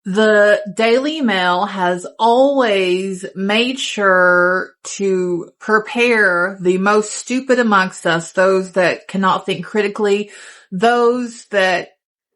The Daily Mail has always made sure to prepare the most stupid amongst us, those that cannot think critically, those that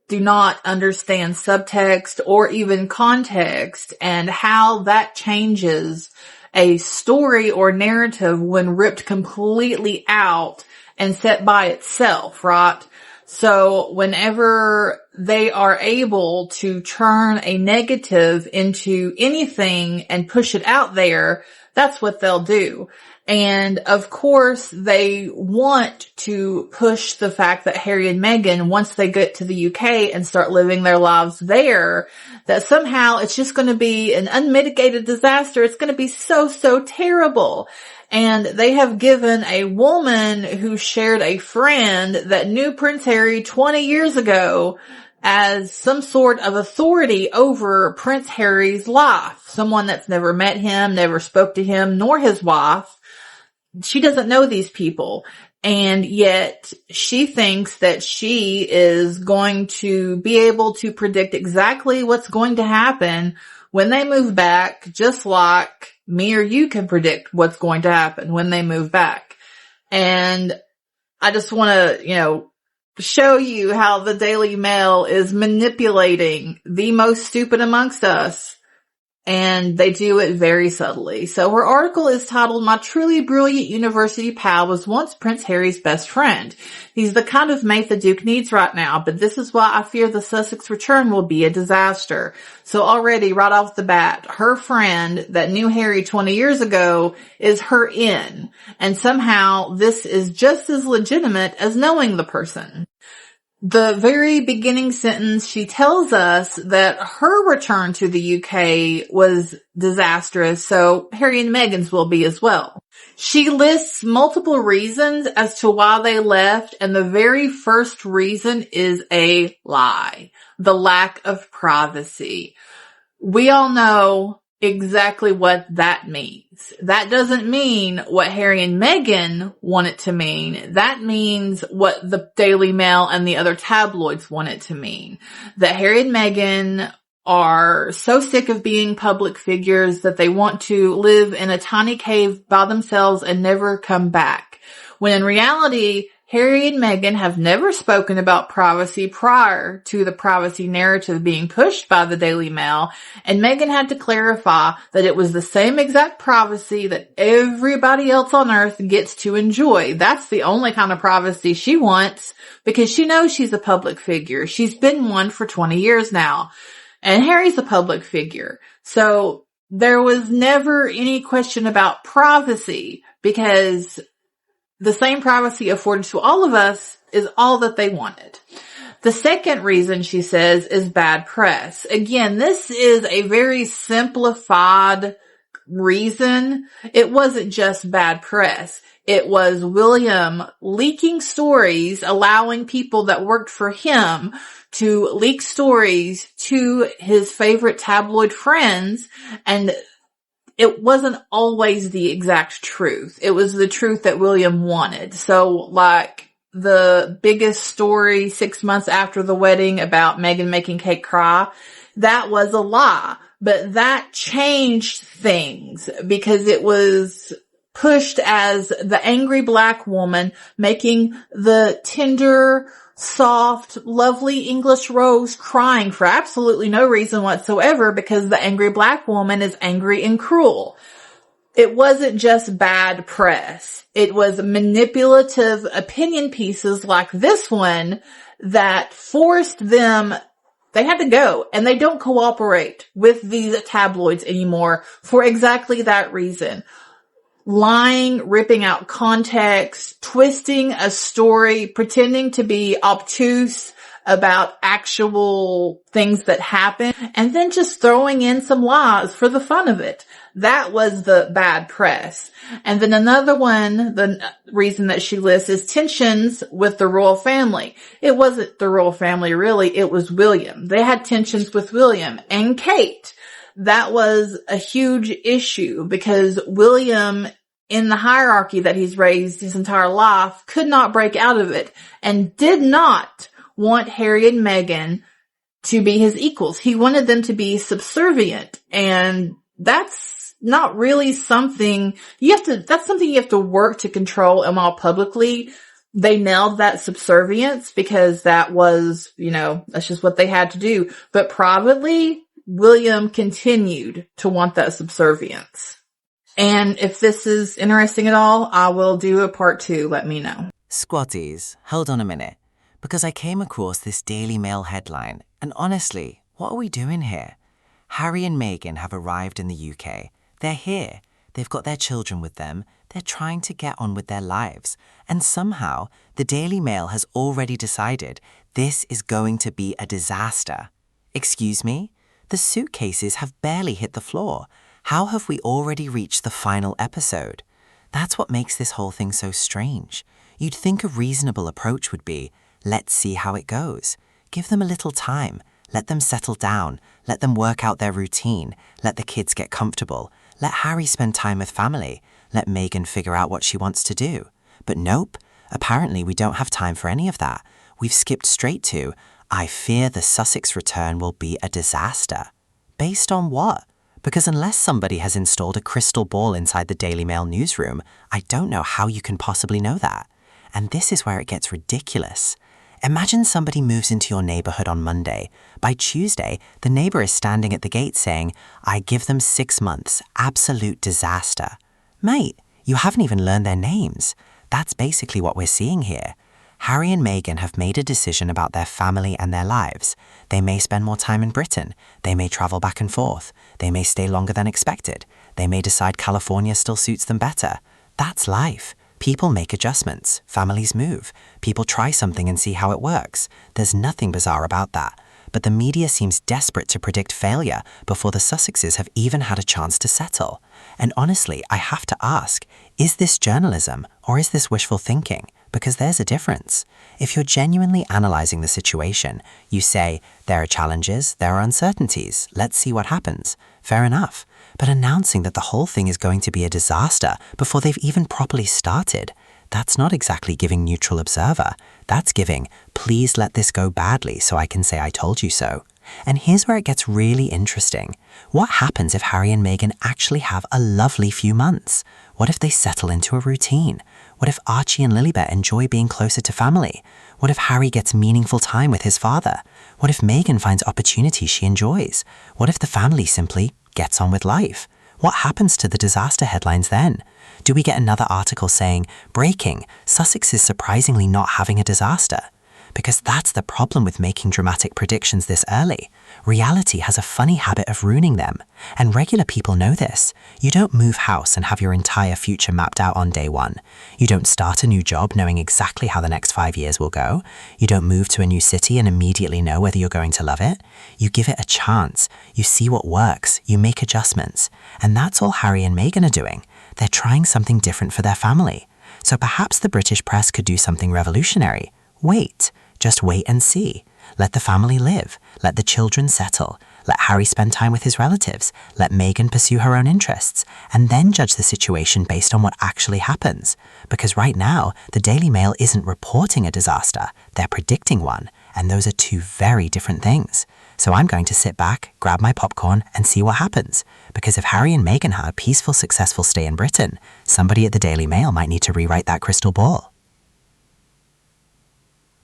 do not understand subtext or even context, and how that changes a story or narrative when ripped completely out and set by itself, right? So whenever they are able to turn a negative into anything and push it out there, that's what they'll do. And of course, they want to push the fact that Harry and Meghan, once they get to the UK and start living their lives there, that somehow it's just going to be an unmitigated disaster. It's going to be so, so terrible. And they have given a woman who shared a friend that knew Prince Harry 20 years ago as some sort of authority over Prince Harry's life. Someone that's never met him, never spoke to him, nor his wife. She doesn't know these people. And yet she thinks that she is going to be able to predict exactly what's going to happen when they move back, just like me or you can predict what's going to happen when they move back. And I just want to, show you how the Daily Mail is manipulating the most stupid amongst us. And they do it very subtly. So her article is titled, "My Truly Brilliant University Pal Was Once Prince Harry's Best Friend. He's the kind of mate the Duke needs right now, but this is why I fear the Sussex return will be a disaster." So already, right off the bat, her friend that knew Harry 20 years ago is her in. And somehow this is just as legitimate as knowing the person. The very beginning sentence, she tells us that her return to the UK was disastrous, so Harry and Meghan's will be as well. She lists multiple reasons as to why they left, and the very first reason is a lie. The lack of privacy. We all know exactly what that means. That doesn't mean what Harry and Meghan want it to mean. That means what the Daily Mail and the other tabloids want it to mean. That Harry and Meghan are so sick of being public figures that they want to live in a tiny cave by themselves and never come back. When in reality, Harry and Meghan have never spoken about privacy prior to the privacy narrative being pushed by the Daily Mail, and Meghan had to clarify that it was the same exact privacy that everybody else on earth gets to enjoy. That's the only kind of privacy she wants, because she knows she's a public figure. She's been one for 20 years now, and Harry's a public figure. So there was never any question about privacy, because the same privacy afforded to all of us is all that they wanted. The second reason, she says, is bad press. Again, this is a very simplified reason. It wasn't just bad press. It was William leaking stories, allowing people that worked for him to leak stories to his favorite tabloid friends, and it wasn't always the exact truth. It was the truth that William wanted. So like the biggest story 6 months after the wedding about Meghan making Kate cry, that was a lie. But that changed things because it was pushed as the angry black woman making the tender, soft, lovely English rose crying for absolutely no reason whatsoever, because the angry black woman is angry and cruel. It wasn't just bad press. It was manipulative opinion pieces like this one that forced them. They had to go, and they don't cooperate with these tabloids anymore for exactly that reason. Lying, ripping out context, twisting a story, pretending to be obtuse about actual things that happen, and then just throwing in some lies for the fun of it. That was the bad press. And then another one, the reason that she lists, is tensions with the royal family. It wasn't the royal family really, it was William. They had tensions with William and Kate. That was a huge issue because William, in the hierarchy that he's raised his entire life, could not break out of it and did not want Harry and Meghan to be his equals. He wanted them to be subservient. And that's not really something that's something you have to work to control. And while publicly they nailed that subservience because that was, that's just what they had to do. But privately, William continued to want that subservience. And if this is interesting at all, I will do a part 2. Let me know. Squatties, hold on a minute. Because I came across this Daily Mail headline, and honestly, what are we doing here? Harry and Meghan have arrived in the UK. They're here. They've got their children with them. They're trying to get on with their lives. And somehow, the Daily Mail has already decided this is going to be a disaster. Excuse me? The suitcases have barely hit the floor. How have we already reached the final episode? That's what makes this whole thing so strange. You'd think a reasonable approach would be, let's see how it goes. Give them a little time. Let them settle down. Let them work out their routine. Let the kids get comfortable. Let Harry spend time with family. Let Meghan figure out what she wants to do. But nope, apparently we don't have time for any of that. We've skipped straight to, I fear the Sussex return will be a disaster. Based on what? Because unless somebody has installed a crystal ball inside the Daily Mail newsroom, I don't know how you can possibly know that. And this is where it gets ridiculous. Imagine somebody moves into your neighborhood on Monday. By Tuesday, the neighbor is standing at the gate saying, I give them 6 months, absolute disaster. Mate, you haven't even learned their names. That's basically what we're seeing here. Harry and Meghan have made a decision about their family and their lives. They may spend more time in Britain. They may travel back and forth. They may stay longer than expected. They may decide California still suits them better. That's life. People make adjustments. Families move. People try something and see how it works. There's nothing bizarre about that. But the media seems desperate to predict failure before the Sussexes have even had a chance to settle. And honestly, I have to ask, is this journalism or is this wishful thinking? Because there's a difference. If you're genuinely analyzing the situation, you say, there are challenges, there are uncertainties, let's see what happens. Fair enough. But announcing that the whole thing is going to be a disaster before they've even properly started, that's not exactly giving neutral observer. That's giving, please let this go badly so I can say I told you so. And here's where it gets really interesting. What happens if Harry and Meghan actually have a lovely few months? What if they settle into a routine? What if Archie and Lilibet enjoy being closer to family? What if Harry gets meaningful time with his father? What if Meghan finds opportunities she enjoys? What if the family simply gets on with life? What happens to the disaster headlines then? Do we get another article saying, breaking, Sussex is surprisingly not having a disaster? Because that's the problem with making dramatic predictions this early. Reality has a funny habit of ruining them, and regular people know this. You don't move house and have your entire future mapped out on day one. You don't start a new job knowing exactly how the next 5 years will go. You don't move to a new city and immediately know whether you're going to love it. You give it a chance. You see what works. You make adjustments. And that's all Harry and Meghan are doing. They're trying something different for their family. So perhaps the British press could do something revolutionary. Wait. Just wait and see. Let the family live. Let the children settle. Let Harry spend time with his relatives. Let Meghan pursue her own interests. And then judge the situation based on what actually happens. Because right now, the Daily Mail isn't reporting a disaster. They're predicting one. And those are two very different things. So I'm going to sit back, grab my popcorn, and see what happens. Because if Harry and Meghan had a peaceful, successful stay in Britain, somebody at the Daily Mail might need to rewrite that crystal ball.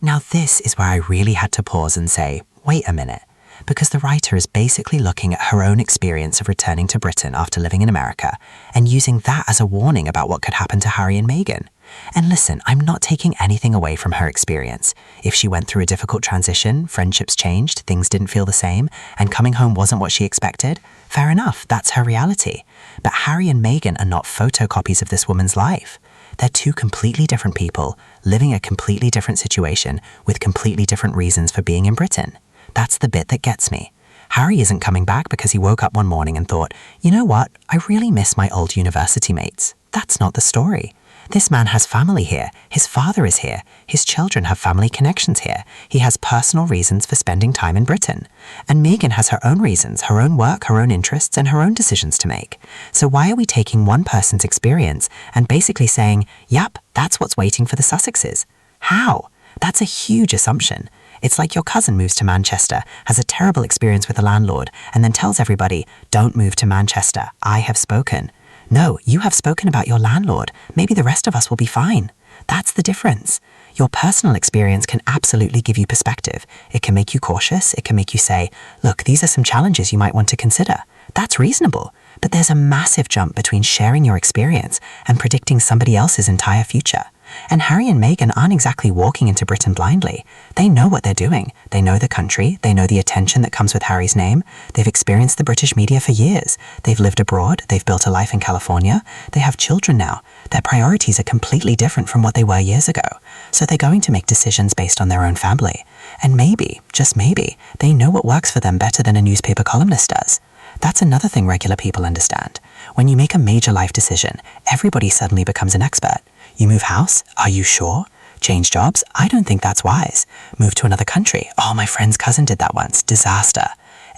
Now this is where I really had to pause and say, wait a minute, because the writer is basically looking at her own experience of returning to Britain after living in America and using that as a warning about what could happen to Harry and Meghan. And listen, I'm not taking anything away from her experience. If she went through a difficult transition, friendships changed, things didn't feel the same, and coming home wasn't what she expected, fair enough, that's her reality. But Harry and Meghan are not photocopies of this woman's life. They're two completely different people, living a completely different situation with completely different reasons for being in Britain. That's the bit that gets me. Harry isn't coming back because he woke up one morning and thought, you know what, I really miss my old university mates. That's not the story. This man has family here. His father is here. His children have family connections here. He has personal reasons for spending time in Britain. And Meghan has her own reasons, her own work, her own interests, and her own decisions to make. So why are we taking one person's experience and basically saying, yep, that's what's waiting for the Sussexes? How? That's a huge assumption. It's like your cousin moves to Manchester, has a terrible experience with the landlord, and then tells everybody, "Don't move to Manchester, I have spoken." No, you have spoken about your landlord. Maybe the rest of us will be fine. That's the difference. Your personal experience can absolutely give you perspective. It can make you cautious. It can make you say, look, these are some challenges you might want to consider. That's reasonable. But there's a massive jump between sharing your experience and predicting somebody else's entire future. And Harry and Meghan aren't exactly walking into Britain blindly. They know what they're doing. They know the country. They know the attention that comes with Harry's name. They've experienced the British media for years. They've lived abroad. They've built a life in California. They have children now. Their priorities are completely different from what they were years ago. So they're going to make decisions based on their own family. And maybe, just maybe, they know what works for them better than a newspaper columnist does. That's another thing regular people understand. When you make a major life decision, everybody suddenly becomes an expert. You move house? Are you sure? Change jobs? I don't think that's wise. Move to another country? Oh, my friend's cousin did that once. Disaster.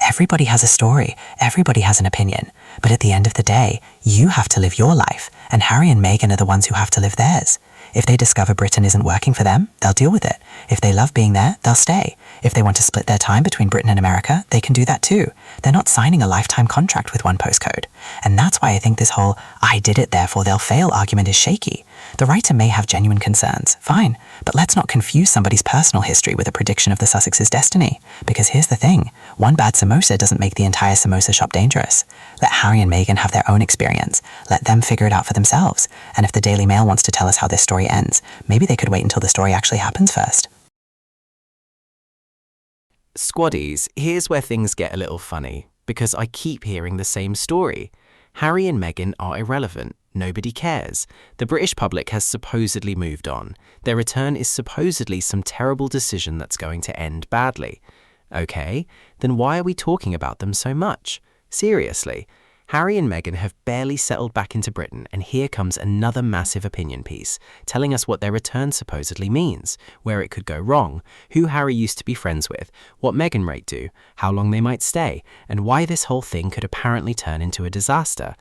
Everybody has a story. Everybody has an opinion. But at the end of the day, you have to live your life, and Harry and Meghan are the ones who have to live theirs. If they discover Britain isn't working for them, they'll deal with it. If they love being there, they'll stay. If they want to split their time between Britain and America, they can do that too. They're not signing a lifetime contract with one postcode. And that's why I think this whole "I did it, therefore they'll fail" argument is shaky. The writer may have genuine concerns, fine, but let's not confuse somebody's personal history with a prediction of the Sussexes' destiny. Because here's the thing, one bad samosa doesn't make the entire samosa shop dangerous. Let Harry and Meghan have their own experience. Let them figure it out for themselves. And if the Daily Mail wants to tell us how this story ends, maybe they could wait until the story actually happens first. Squaddies, here's where things get a little funny, because I keep hearing the same story. Harry and Meghan are irrelevant. Nobody cares. The British public has supposedly moved on. Their return is supposedly some terrible decision that's going to end badly. Okay, then why are we talking about them so much? Seriously, Harry and Meghan have barely settled back into Britain, and here comes another massive opinion piece, telling us what their return supposedly means, where it could go wrong, who Harry used to be friends with, what Meghan might do, how long they might stay, and why this whole thing could apparently turn into a disaster.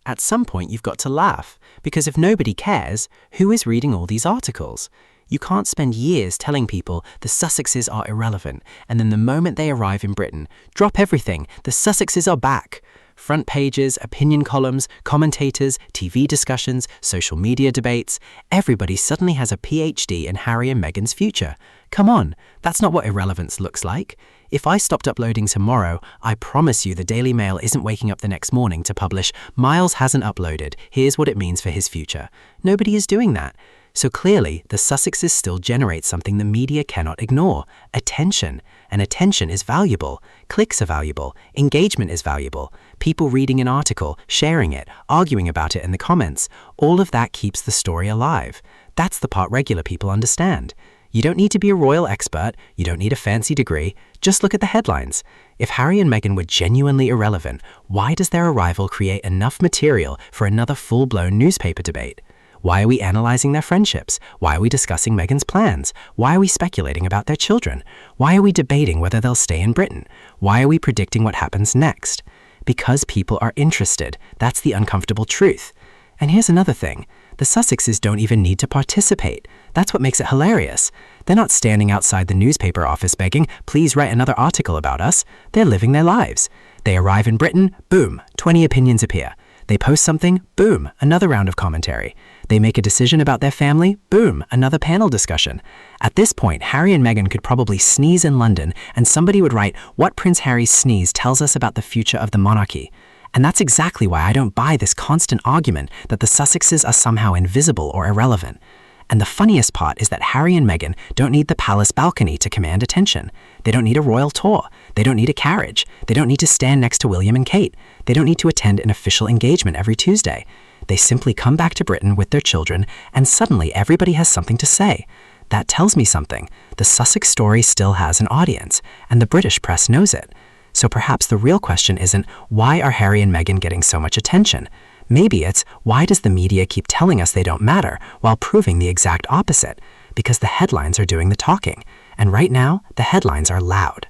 At some point you've got to laugh, because if nobody cares, who is reading all these articles? You can't spend years telling people the Sussexes are irrelevant, and then the moment they arrive in Britain, drop everything, the Sussexes are back. Front pages, opinion columns, commentators, TV discussions, social media debates. Everybody suddenly has a PhD in Harry and Meghan's future. Come on, that's not what irrelevance looks like. If I stopped uploading tomorrow, I promise you the Daily Mail isn't waking up the next morning to publish, "Miles hasn't uploaded, here's what it means for his future." Nobody is doing that. So clearly, the Sussexes still generate something the media cannot ignore: attention. And attention is valuable. Clicks are valuable. Engagement is valuable. People reading an article, sharing it, arguing about it in the comments, all of that keeps the story alive. That's the part regular people understand. You don't need to be a royal expert. You don't need a fancy degree. Just look at the headlines. If Harry and Meghan were genuinely irrelevant, why does their arrival create enough material for another full-blown newspaper debate? Why are we analyzing their friendships? Why are we discussing Meghan's plans? Why are we speculating about their children? Why are we debating whether they'll stay in Britain? Why are we predicting what happens next? Because people are interested. That's the uncomfortable truth. And here's another thing. The Sussexes don't even need to participate. That's what makes it hilarious. They're not standing outside the newspaper office begging, "Please write another article about us." They're living their lives. They arrive in Britain, boom, 20 opinions appear. They post something, boom, another round of commentary. They make a decision about their family, boom, another panel discussion. At this point, Harry and Meghan could probably sneeze in London and somebody would write, "What Prince Harry's sneeze tells us about the future of the monarchy." And that's exactly why I don't buy this constant argument that the Sussexes are somehow invisible or irrelevant. And the funniest part is that Harry and Meghan don't need the palace balcony to command attention. They don't need a royal tour. They don't need a carriage. They don't need to stand next to William and Kate. They don't need to attend an official engagement every Tuesday. They simply come back to Britain with their children, and suddenly everybody has something to say. That tells me something. The Sussex story still has an audience, and the British press knows it. So perhaps the real question isn't, why are Harry and Meghan getting so much attention? Maybe it's, why does the media keep telling us they don't matter while proving the exact opposite? Because the headlines are doing the talking. And right now, the headlines are loud.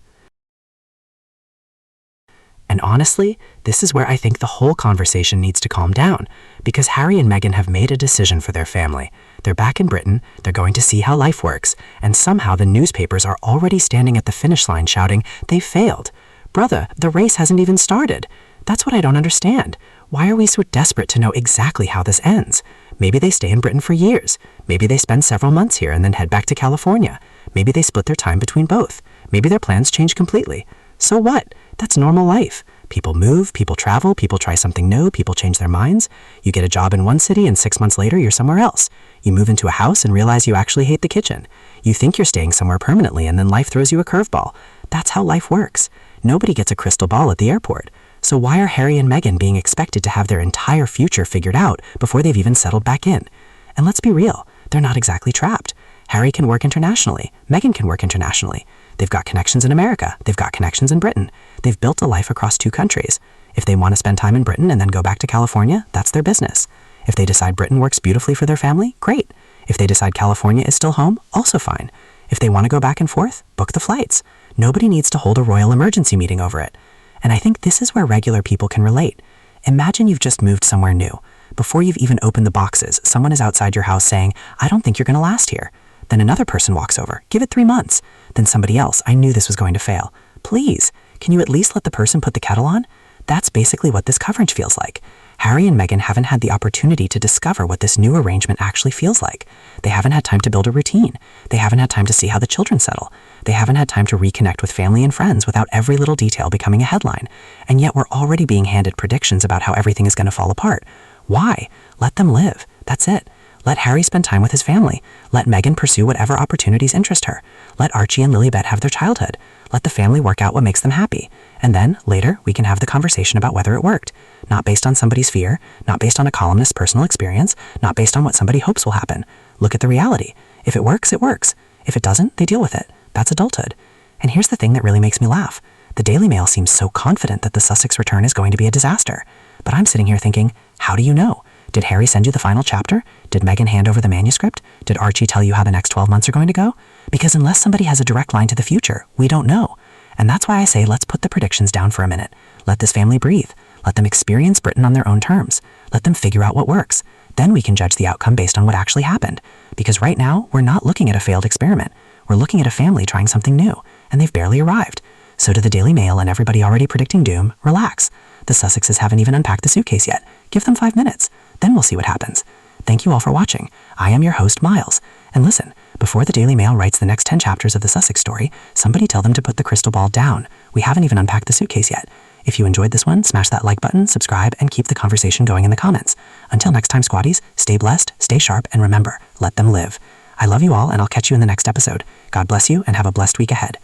And And honestly, this is where I think the whole conversation needs to calm down, because Harry and Meghan have made a decision for their family. They're back in Britain, they're going to see how life works, and somehow the newspapers are already standing at the finish line shouting, "They failed." Brother, the race hasn't even started. That's what I don't understand. Why are we so desperate to know exactly how this ends? Maybe they stay in Britain for years. Maybe they spend several months here and then head back to California. Maybe they split their time between both. Maybe their plans change completely. So what? That's normal life. People move, people travel, people try something new, people change their minds. You get a job in one city and 6 months later you're somewhere else. You move into a house and realize you actually hate the kitchen. You think you're staying somewhere permanently and then life throws you a curveball. That's how life works. Nobody gets a crystal ball at the airport. So why are Harry and Meghan being expected to have their entire future figured out before they've even settled back in? And let's be real, they're not exactly trapped. Harry can work internationally. Meghan can work internationally. They've got connections in America. They've got connections in Britain. They've built a life across 2 countries. If they want to spend time in Britain and then go back to California, that's their business. If they decide Britain works beautifully for their family, great. If they decide California is still home, also fine. If they want to go back and forth, book the flights. Nobody needs to hold a royal emergency meeting over it. And I think this is where regular people can relate. Imagine you've just moved somewhere new. Before you've even opened the boxes, someone is outside your house saying, "I don't think you're going to last here." Then another person walks over, "Give it 3 months." Then somebody else, "I knew this was going to fail." Please, can you at least let the person put the kettle on? That's basically what this coverage feels like. Harry and Meghan haven't had the opportunity to discover what this new arrangement actually feels like. They haven't had time to build a routine. They haven't had time to see how the children settle. They haven't had time to reconnect with family and friends without every little detail becoming a headline. And yet we're already being handed predictions about how everything is going to fall apart. Why? Let them live. That's it. Let Harry spend time with his family. Let Meghan pursue whatever opportunities interest her. Let Archie and Lilibet have their childhood. Let the family work out what makes them happy. And then, later, we can have the conversation about whether it worked. Not based on somebody's fear, not based on a columnist's personal experience, not based on what somebody hopes will happen. Look at the reality. If it works, it works. If it doesn't, they deal with it. That's adulthood. And here's the thing that really makes me laugh. The Daily Mail seems so confident that the Sussex return is going to be a disaster. But I'm sitting here thinking, how do you know? Did Harry send you the final chapter? Did Meghan hand over the manuscript? Did Archie tell you how the next 12 months are going to go? Because unless somebody has a direct line to the future, we don't know. And that's why I say let's put the predictions down for a minute. Let this family breathe. Let them experience Britain on their own terms. Let them figure out what works. Then we can judge the outcome based on what actually happened. Because right now, we're not looking at a failed experiment. We're looking at a family trying something new, and they've barely arrived. So to the Daily Mail and everybody already predicting doom, relax. The Sussexes haven't even unpacked the suitcase yet. Give them 5 minutes. Then we'll see what happens. Thank you all for watching. I am your host, Miles. And listen, before the Daily Mail writes the next 10 chapters of the Sussex story, somebody tell them to put the crystal ball down. We haven't even unpacked the suitcase yet. If you enjoyed this one, smash that like button, subscribe, and keep the conversation going in the comments. Until next time, squaddies, stay blessed, stay sharp, and remember, let them live. I love you all, and I'll catch you in the next episode. God bless you, and have a blessed week ahead.